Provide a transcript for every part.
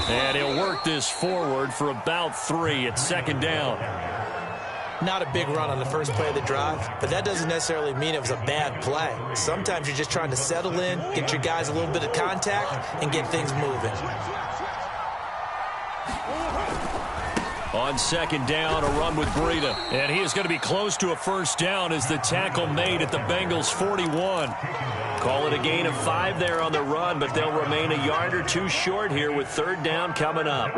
And he'll work this forward for about 3. It's second down. Not a big run on the first play of the drive, but that doesn't necessarily mean it was a bad play. Sometimes you're just trying to settle in, get your guys a little bit of contact, and get things moving. On second down, a run with Breida. And he is going to be close to a first down as the tackle made at the Bengals' 41. Call it a gain of 5 there on the run, but they'll remain a yard or 2 short here with third down coming up.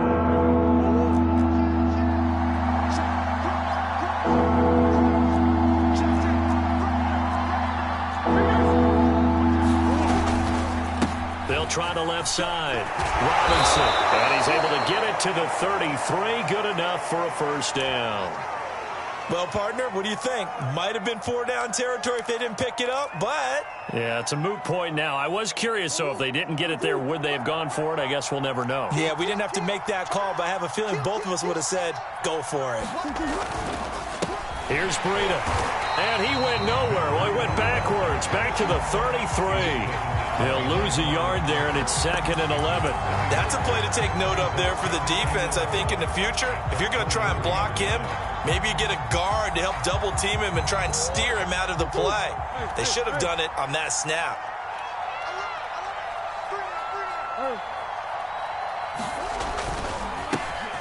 They'll try the left side. Robinson, and he's able to get it to the 33. Good enough for a first down. Well, partner, what do you think? Might have been 4-down territory if they didn't pick it up, but... Yeah, it's a moot point now. I was curious, so if they didn't get it there, would they have gone for it? I guess we'll never know. Yeah, we didn't have to make that call, but I have a feeling both of us would have said, go for it. Here's Breida. And he went nowhere. Well, he went backwards, back to the 33. They'll lose a yard there, and it's second and 11. That's a play to take note of there for the defense, I think, in the future. If you're going to try and block him, maybe you get a guard to help double-team him and try and steer him out of the play. They should have done it on that snap.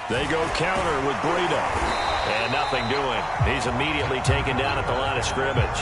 They go counter with Breida. And nothing doing. He's immediately taken down at the line of scrimmage.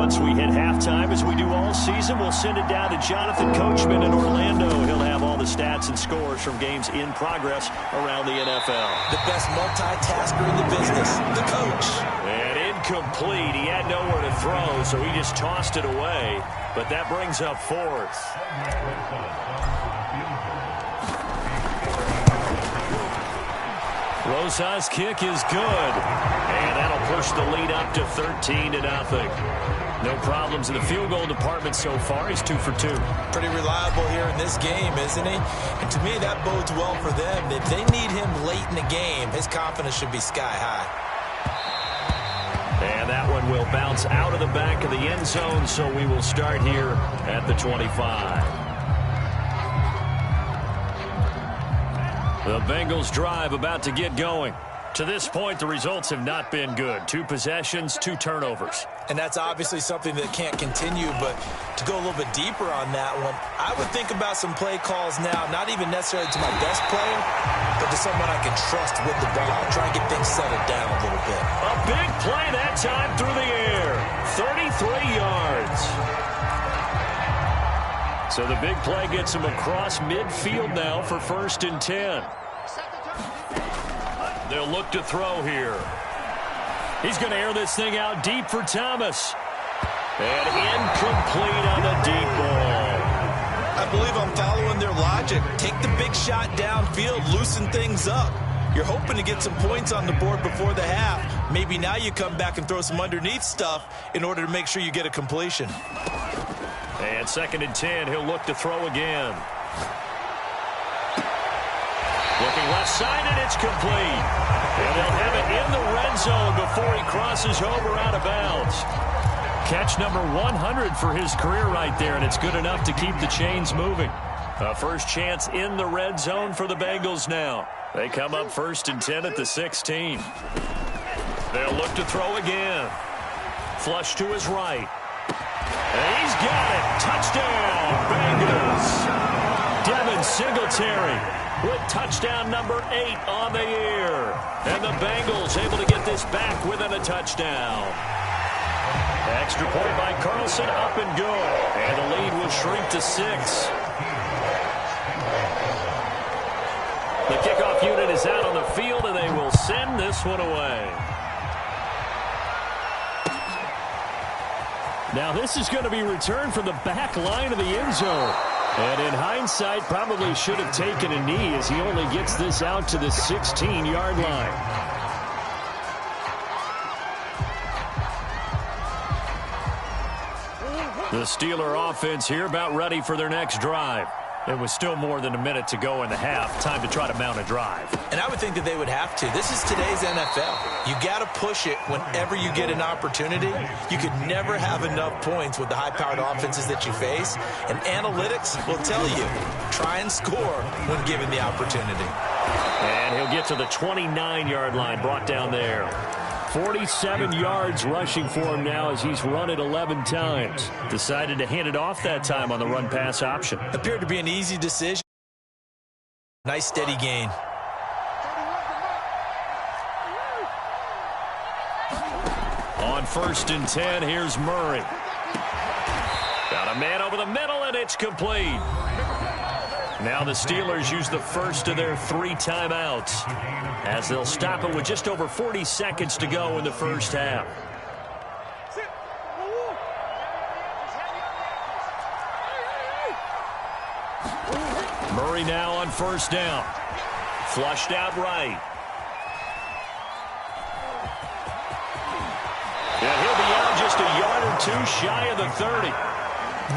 Once we hit halftime, as we do all season, we'll send it down to Jonathan Coachman in Orlando. He'll have all the stats and scores from games in progress around the NFL. The best multitasker in the business, the coach. And incomplete. He had nowhere to throw, so he just tossed it away. But that brings up fourth. Rosa's kick is good. And that'll push the lead up to 13-0. No problems in the field goal department so far. He's 2 for 2. Pretty reliable here in this game, isn't he? And to me, that bodes well for them. If they need him late in the game, his confidence should be sky high. And that one will bounce out of the back of the end zone, so we will start here at the 25. The Bengals drive about to get going. To this point, the results have not been good. 2 possessions, 2 turnovers. And that's obviously something that can't continue, but to go a little bit deeper on that one, I would think about some play calls now, not even necessarily to my best player, but to someone I can trust with the ball. Try and get things settled down a little bit. A big play that time through the air. 33 yards. So the big play gets him across midfield now for 1st and 10. They'll look to throw here. He's going to air this thing out deep for Thomas. And incomplete on the deep ball. I believe I'm following their logic. Take the big shot downfield, loosen things up. You're hoping to get some points on the board before the half. Maybe now you come back and throw some underneath stuff in order to make sure you get a completion. And 2nd and 10, he'll look to throw again. Looking left side, and it's complete. And they'll have it in the red zone before he crosses over out of bounds. Catch number 100 for his career right there, and it's good enough to keep the chains moving. A first chance in the red zone for the Bengals now. They come up 1st and 10 at the 16. They'll look to throw again. Flush to his right. And he's got it. Touchdown, Bengals. Devin Singletary with touchdown number 8 on the year. And the Bengals able to get this back within a touchdown. Extra point by Carlson, up and good. And the lead will shrink to 6. The kickoff unit is out on the field, and they will send this one away. Now this is going to be returned from the back line of the end zone. And in hindsight, probably should have taken a knee as he only gets this out to the 16-yard line. The Steeler offense here about ready for their next drive. It was still more than a minute to go in the half. Time to try to mount a drive. And I would think that they would have to. This is today's NFL. You got to push it whenever you get an opportunity. You could never have enough points with the high-powered offenses that you face. And analytics will tell you, try and score when given the opportunity. And he'll get to the 29-yard line, brought down there. 47 yards rushing for him now as he's run it 11 times. Decided to hand it off that time on the run-pass option. Appeared to be an easy decision. Nice steady gain. On 1st and 10, here's Murray. Got a man over the middle, and it's complete. Now the Steelers use the first of their 3 timeouts as they'll stop it with just over 40 seconds to go in the first half. Murray now on 1st down. Flushed out right. And he'll be out just a yard or 2 shy of the 30.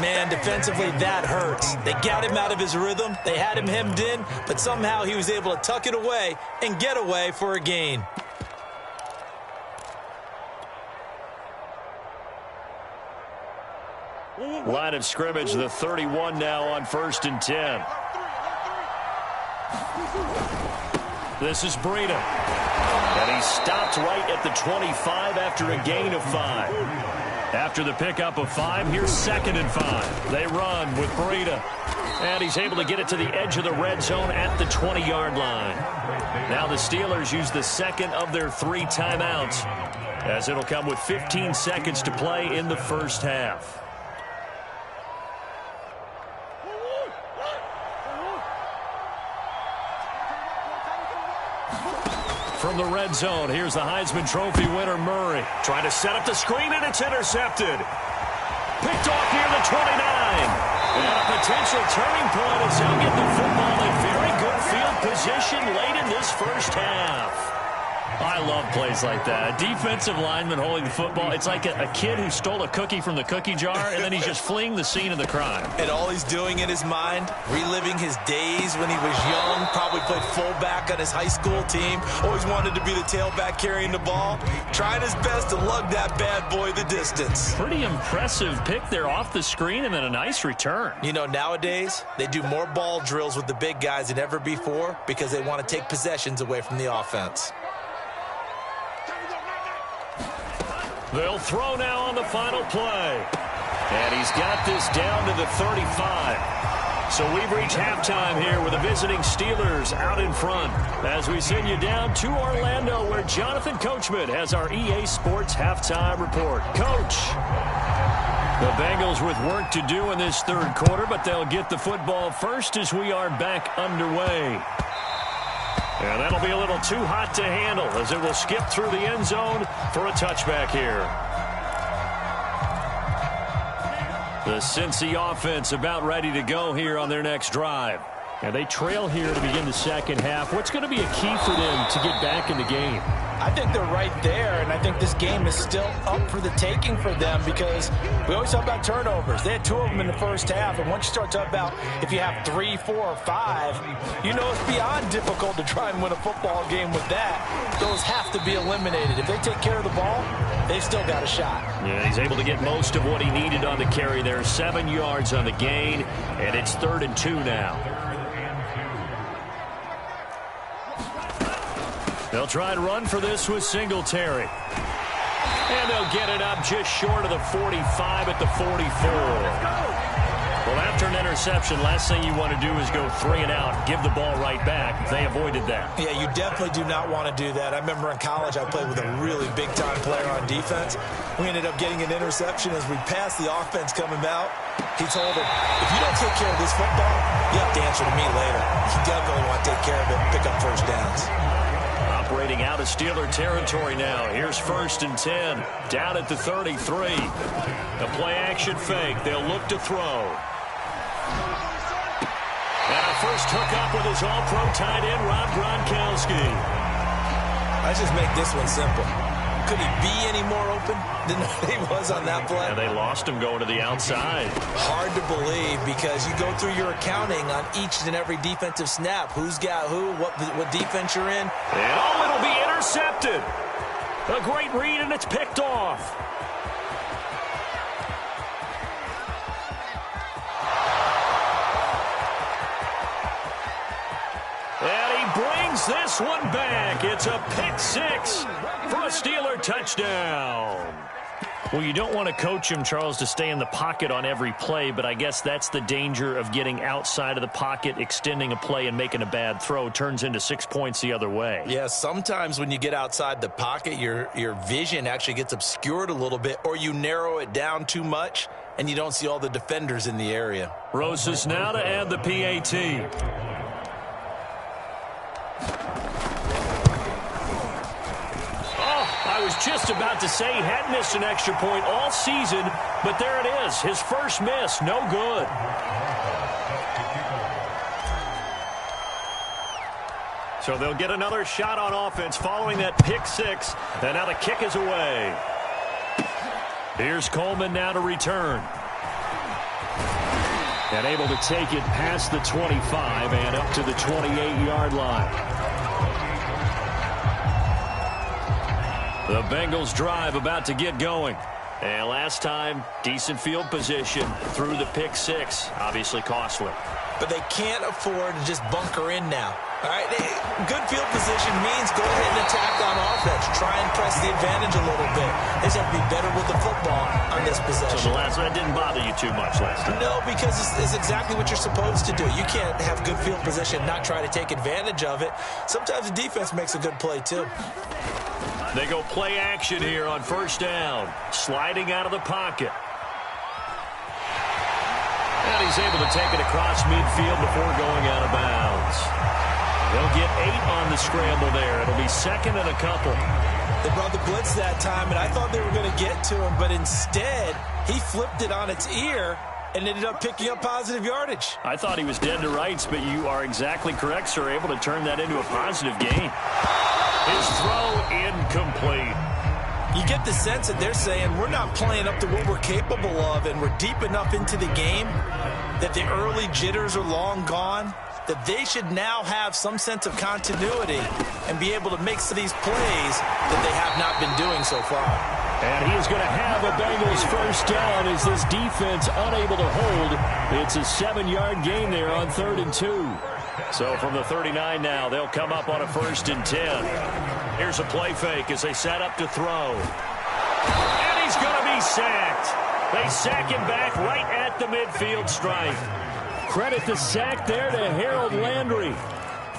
Man, defensively, that hurts. They got him out of his rhythm. They had him hemmed in, but somehow he was able to tuck it away and get away for a gain. Line of scrimmage, the 31 now on 1st and 10. This is Breida. And he stopped right at the 25 after a gain of 5. After the pickup of 5, here's 2nd and 5. They run with Breida. And he's able to get it to the edge of the red zone at the 20-yard line. Now the Steelers use the second of their 3 timeouts, as it'll come with 15 seconds to play in the first half. From the red zone, here's the Heisman Trophy winner, Murray. Trying to set up the screen, and it's intercepted. Picked off near the 29. And a potential turning point as he'll get the football in very good field position late in this first half. I love plays like that. A defensive lineman holding the football. It's like a kid who stole a cookie from the cookie jar, and then he's just fleeing the scene of the crime. And all he's doing in his mind, reliving his days when he was young, probably played fullback on his high school team, always wanted to be the tailback carrying the ball, trying his best to lug that bad boy the distance. Pretty impressive pick there off the screen, and then a nice return. You know, nowadays, they do more ball drills with the big guys than ever before because they want to take possessions away from the offense. They'll throw now on the final play. And he's got this down to the 35. So we've reached halftime here with the visiting Steelers out in front as we send you down to Orlando where Jonathan Coachman has our EA Sports halftime report. Coach, the Bengals with work to do in this third quarter, but they'll get the football first as we are back underway. And that'll be a little too hot to handle as it will skip through the end zone for a touchback here. The Cincy offense about ready to go here on their next drive. And they trail here to begin the second half. What's going to be a key for them to get back in the game? I think they're right there, and I think this game is still up for the taking for them because we always talk about turnovers. They had 2 of them in the first half, and once you start talking about if you have 3, 4, or 5, you know it's beyond difficult to try and win a football game with that. Those have to be eliminated. If they take care of the ball, they've still got a shot. Yeah, he's able to get most of what he needed on the carry there. 7 yards on the gain, and it's 3rd and 2 now. They'll try and run for this with Singletary. And they'll get it up just short of the 45 at the 44. Well, after an interception, last thing you want to do is go 3 and out, give the ball right back. They avoided that. Yeah, you definitely do not want to do that. I remember in college I played with a really big-time player on defense. We ended up getting an interception as we passed the offense coming out. He told him, if you don't take care of this football, you have to answer to me later. You definitely want to take care of it and pick up first downs. Operating out of Steeler territory now. Here's 1st and 10. Down at the 33. A play-action fake. They'll look to throw. And a first hookup with his all-pro tight end, Rob Gronkowski. I just make this one simple. Could he be any more open than he was on that play? And they lost him going to the outside. Hard to believe because you go through your accounting on each and every defensive snap. Who's got who, what defense you're in. And it'll be intercepted. A great read, and it's picked off. And he brings this one back. It's a pick six for a Steeler touchdown. Well, you don't want to coach him, Charles, to stay in the pocket on every play, but I guess that's the danger of getting outside of the pocket, extending a play, and making a bad throw. Turns into 6 points the other way. Yeah, sometimes when you get outside the pocket, your vision actually gets obscured a little bit, or you narrow it down too much, and you don't see all the defenders in the area. Rosas now to add the PAT. I was just about to say he had missed an extra point all season, but there it is. His first miss, no good. So they'll get another shot on offense following that pick six, and now the kick is away. Here's Coleman now to return. And able to take it past the 25 and up to the 28-yard line. The Bengals drive about to get going. And last time, decent field position through the pick six. Obviously costly. But they can't afford to just bunker in now. All right, good field position means go ahead and attack on offense. Try and press the advantage a little bit. They just have to be better with the football on this possession. So that didn't bother you too much last time? No, because it's exactly what you're supposed to do. You can't have good field position, not try to take advantage of it. Sometimes the defense makes a good play, too. They go play action here on first down. Sliding out of the pocket. And he's able to take it across midfield before going out of bounds. They'll get 8 on the scramble there. It'll be second and a couple. They brought the blitz that time, and I thought they were going to get to him, but instead he flipped it on its ear and ended up picking up positive yardage. I thought he was dead to rights, but you are exactly correct, sir. Able to turn that into a positive gain. His throw incomplete. You get the sense that they're saying we're not playing up to what we're capable of, and we're deep enough into the game that the early jitters are long gone, that they should now have some sense of continuity and be able to make these plays that they have not been doing so far. And he is going to have a Bengals first down as this defense unable to hold. It's a 7-yard gain there on 3rd and 2. So from the 39 now, they'll come up on a 1st and 10. Here's a play fake as they set up to throw. And he's going to be sacked. They sack him back right at the midfield stripe. Credit the sack there to Harold Landry.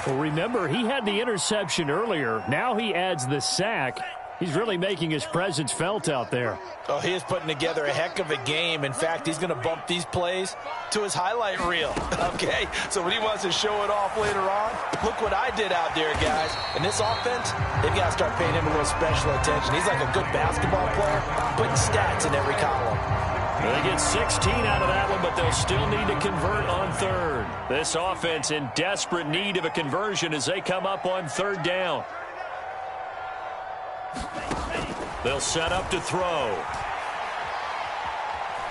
Well, remember, he had the interception earlier. Now he adds the sack. He's really making his presence felt out there. Oh, he is putting together a heck of a game. In fact, he's going to bump these plays to his highlight reel. Okay, so when he wants to show it off later on, look what I did out there, guys. In this offense, they've got to start paying him a little special attention. He's like a good basketball player, putting stats in every column. They get 16 out of that one, but they'll still need to convert on 3rd. This offense in desperate need of a conversion as they come up on 3rd down. They'll set up to throw.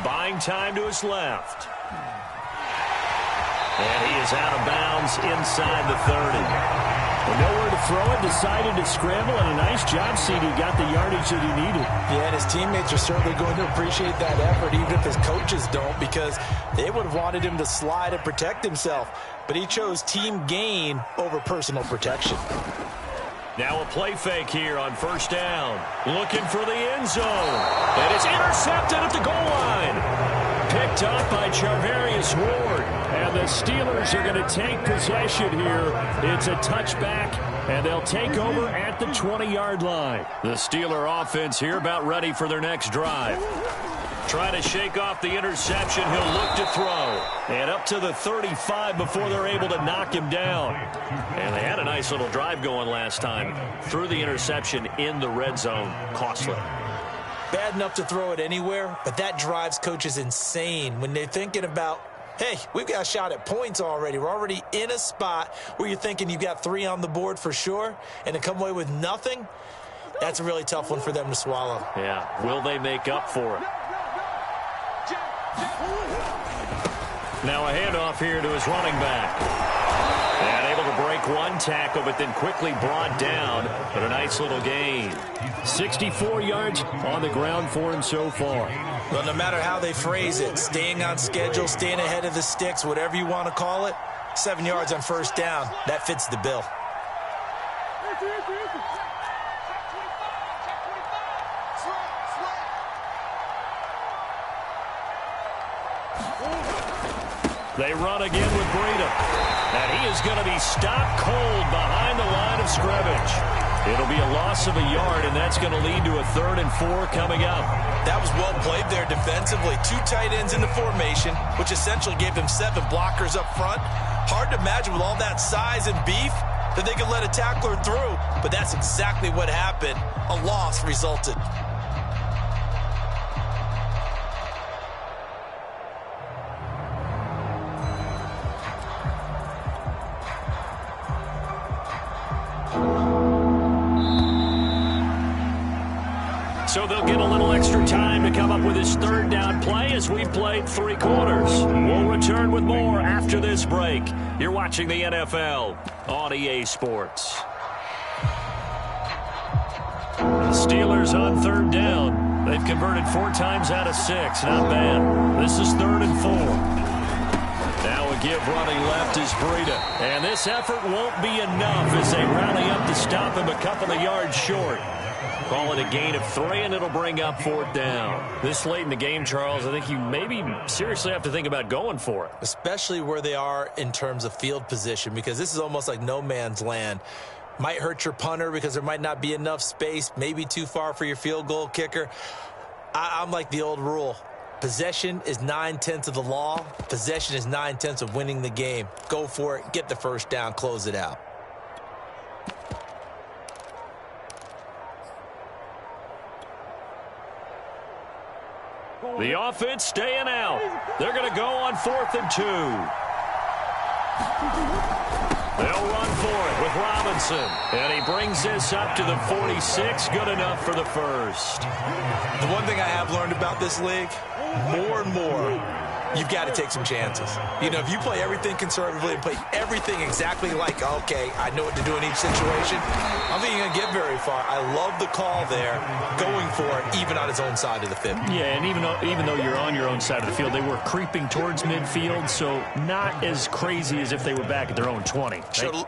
Buying time to his left. And he is out of bounds inside the 30. Well, nowhere to throw it, decided to scramble, and a nice job, CD. Got the yardage that he needed. Yeah, and his teammates are certainly going to appreciate that effort, even if his coaches don't, because they would have wanted him to slide and protect himself. But he chose team gain over personal protection. Now a play fake here on 1st down. Looking for the end zone. And it's intercepted at the goal line. Picked up by Charvarius Ward. And the Steelers are going to take possession here. It's a touchback, and they'll take over at the 20-yard line. The Steeler offense here about ready for their next drive. Trying to shake off the interception. He'll look to throw. And up to the 35 before they're able to knock him down. And they had a nice little drive going last time. Threw the interception in the red zone. Costly. Bad enough to throw it anywhere, but that drives coaches insane when they're thinking about, hey, we've got a shot at points already. We're already in a spot where you're thinking you've got 3 on the board for sure, and to come away with nothing, That's a really tough one for them to swallow. Yeah, will they make up for it? Now a handoff here to his running back. And able to break one tackle, but then quickly brought down. But a nice little gain. 64 yards on the ground for him so far. Well, no matter how they phrase it, staying on schedule, staying ahead of the sticks, whatever you want to call it, 7 yards on first down, that fits the bill. They run again with Breida. And he is going to be stopped cold behind the line of scrimmage. It'll be a loss of a yard, and that's going to lead to a 3rd and 4 coming up. That was well played there defensively. 2 tight ends in the formation, which essentially gave them 7 blockers up front. Hard to imagine with all that size and beef that they could let a tackler through. But that's exactly what happened. A loss resulted. So they'll get a little extra time to come up with his 3rd down play as we've played 3 quarters. We'll return with more after this break. You're watching the NFL on EA Sports. The Steelers on 3rd down. They've converted 4 times out of 6. Not bad. This is 3rd and 4. Now a give running left is Breida. And this effort won't be enough as they rally up to stop him a couple of yards short. Call it a gain of 3, and it'll bring up 4th down. This late in the game, Charles, I think you maybe seriously have to think about going for it. Especially where they are in terms of field position, because this is almost like no man's land. Might hurt your punter because there might not be enough space, maybe too far for your field goal kicker. I'm like the old rule. Possession is 9/10 of the law. Possession is 9/10 of winning the game. Go for it, get the first down, close it out. The offense staying out. They're going to go on 4th and 2. They'll run for it with Robinson. And he brings this up to the 46. Good enough for the first. The one thing I have learned about this league, more and more, you've got to take some chances. You know, if you play everything conservatively and play everything exactly like, okay, I know what to do in each situation, I don't think you're going to get very far. I love the call there, going for it, even on his own side of the field. Yeah, and even though you're on your own side of the field, they were creeping towards midfield, so not as crazy as if they were back at their own 20. Showed a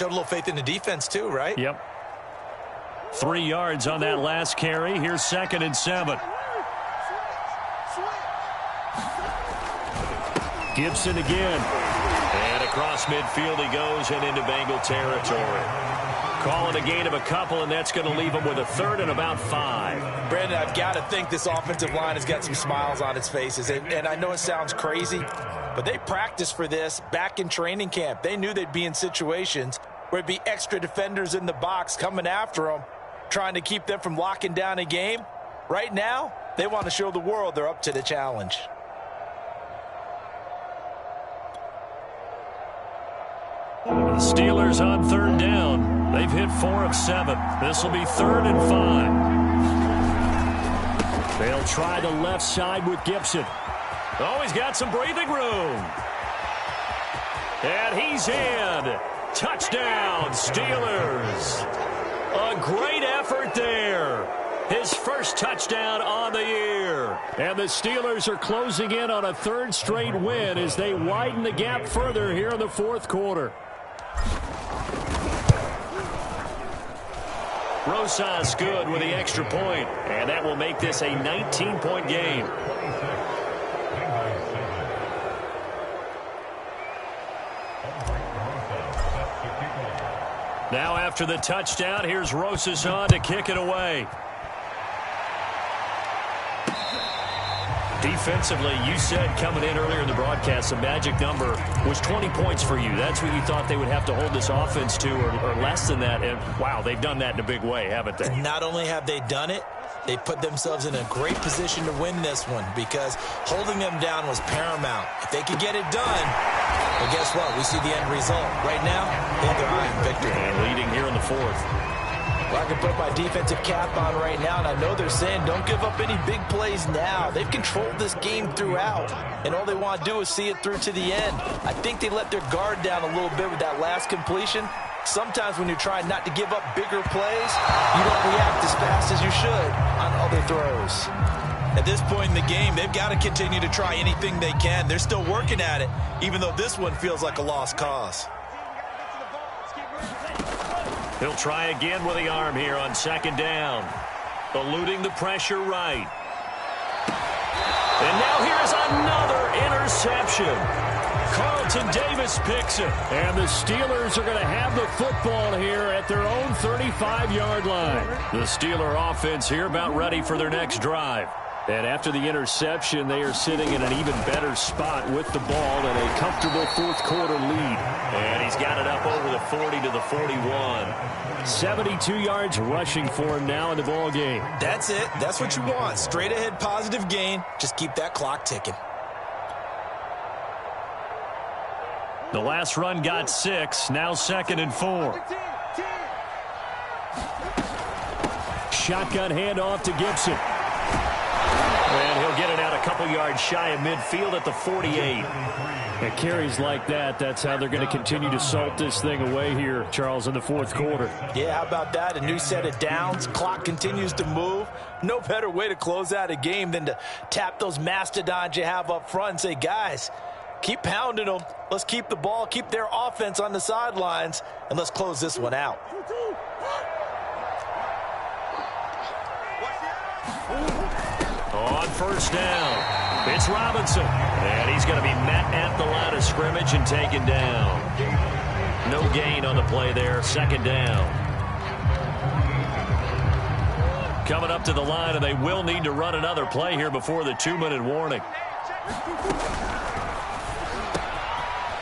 little faith in the defense too, right? Yep. 3 yards on that last carry. Here's 2nd and 7. Gibson again. And across midfield he goes and into Bengal territory. Calling a gain of a couple, and that's going to leave him with a 3rd and about 5. Brandon, I've got to think this offensive line has got some smiles on its faces. And I know it sounds crazy, but they practiced for this back in training camp. They knew they'd be in situations where it'd be extra defenders in the box coming after them, trying to keep them from locking down a game. Right now, they want to show the world they're up to the challenge. The Steelers on 3rd down. They've hit 4 of 7. This will be 3rd and 5. They'll try the left side with Gibson. Oh, he's got some breathing room. And he's in. Touchdown, Steelers. A great effort there. His first touchdown on the year. And the Steelers are closing in on a 3rd straight win as they widen the gap further here in the 4th quarter. Rosas good with the extra point, and that will make this a 19-point game. Now after the touchdown, here's Rosas on to kick it away. Defensively, you said coming in earlier in the broadcast, the magic number was 20 points for you. That's what you thought they would have to hold this offense to, or less than that. And, wow, they've done that in a big way, haven't they? Not only have they done it, they put themselves in a great position to win this one because holding them down was paramount. If they could get it done, well, guess what? We see the end result. Right now, they have their eye on victory. And leading here in the 4th. Well, I can put my defensive cap on right now, and I know they're saying don't give up any big plays now. They've controlled this game throughout, and all they want to do is see it through to the end. I think they let their guard down a little bit with that last completion. Sometimes when you're trying not to give up bigger plays, you don't react as fast as you should on other throws. At this point in the game, they've got to continue to try anything they can. They're still working at it, even though this one feels like a lost cause. He'll try again with the arm here on second down. Eluding the pressure right. And now here's another interception. Carlton Davis picks it. And the Steelers are going to have the football here at their own 35-yard line. The Steeler offense here about ready for their next drive. And after the interception, they are sitting in an even better spot with the ball and a comfortable fourth-quarter lead. And he's got it up over the 40 to the 41. 72 yards rushing for him now in the ball game. That's it. That's what you want. Straight ahead positive gain. Just keep that clock ticking. The last run got 6. Now 2nd and 4. Shotgun handoff to Gibson. And he'll get it out a couple yards shy of midfield at the 48. And carries like that, that's how they're going to continue to salt this thing away here, Charles, in the fourth quarter. Yeah, how about that? A new set of downs. Clock continues to move. No better way to close out a game than to tap those mastodons you have up front and say, guys, keep pounding them. Let's keep the ball, keep their offense on the sidelines, and let's close this one out. On first down, it's Robinson. And he's going to be met at the line of scrimmage and taken down. No gain on the play there, 2nd down. Coming up to the line, and they will need to run another play here before the 2-minute warning.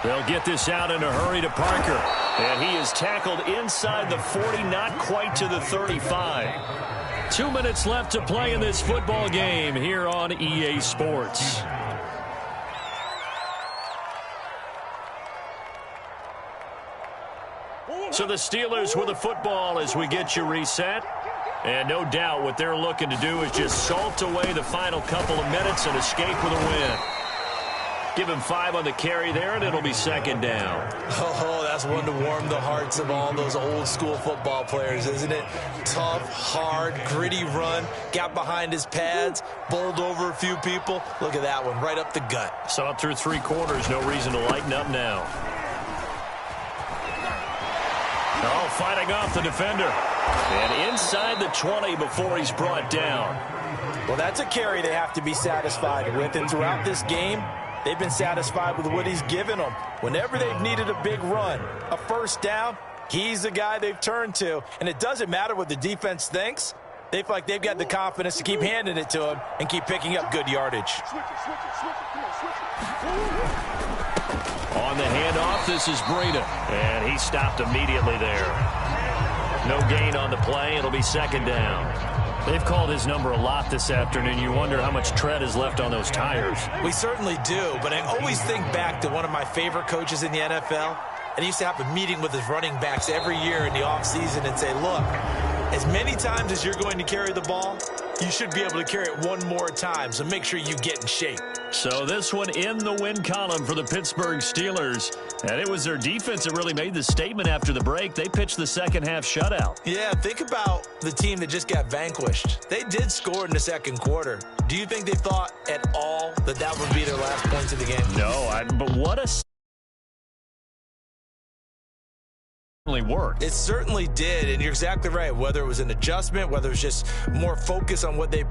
They'll get this out in a hurry to Parker. And he is tackled inside the 40, not quite to the 35. 2 minutes left to play in this football game here on EA Sports. So the Steelers with the football as we get you reset. And no doubt what they're looking to do is just salt away the final couple of minutes and escape with a win. Give him 5 on the carry there, and it'll be 2nd down. Oh, that's one to warm the hearts of all those old-school football players, isn't it? Tough, hard, gritty run. Got behind his pads, bowled over a few people. Look at that one, right up the gut. So up through 3 quarters, no reason to lighten up now. Oh, fighting off the defender. And inside the 20 before he's brought down. Well, that's a carry they have to be satisfied with. And throughout this game, they've been satisfied with what he's given them. Whenever they've needed a big run, a first down, he's the guy they've turned to. And it doesn't matter what the defense thinks. They feel like they've got the confidence to keep handing it to him and keep picking up good yardage. On the handoff, this is Breida. And he stopped immediately there. No gain on the play. It'll be 2nd down. They've called his number a lot this afternoon. You wonder how much tread is left on those tires. We certainly do, but I always think back to one of my favorite coaches in the NFL. And he used to have a meeting with his running backs every year in the offseason and say, look, as many times as you're going to carry the ball, you should be able to carry it one more time, so make sure you get in shape. So this one in the win column for the Pittsburgh Steelers. And it was their defense that really made the statement after the break. They pitched the second half shutout. Yeah, think about the team that just got vanquished. They did score in the second quarter. Do you think they thought at all that that would be their last points of the game? No, but what a... worked. It certainly did, and you're exactly right. Whether it was an adjustment, whether it was just more focus on what they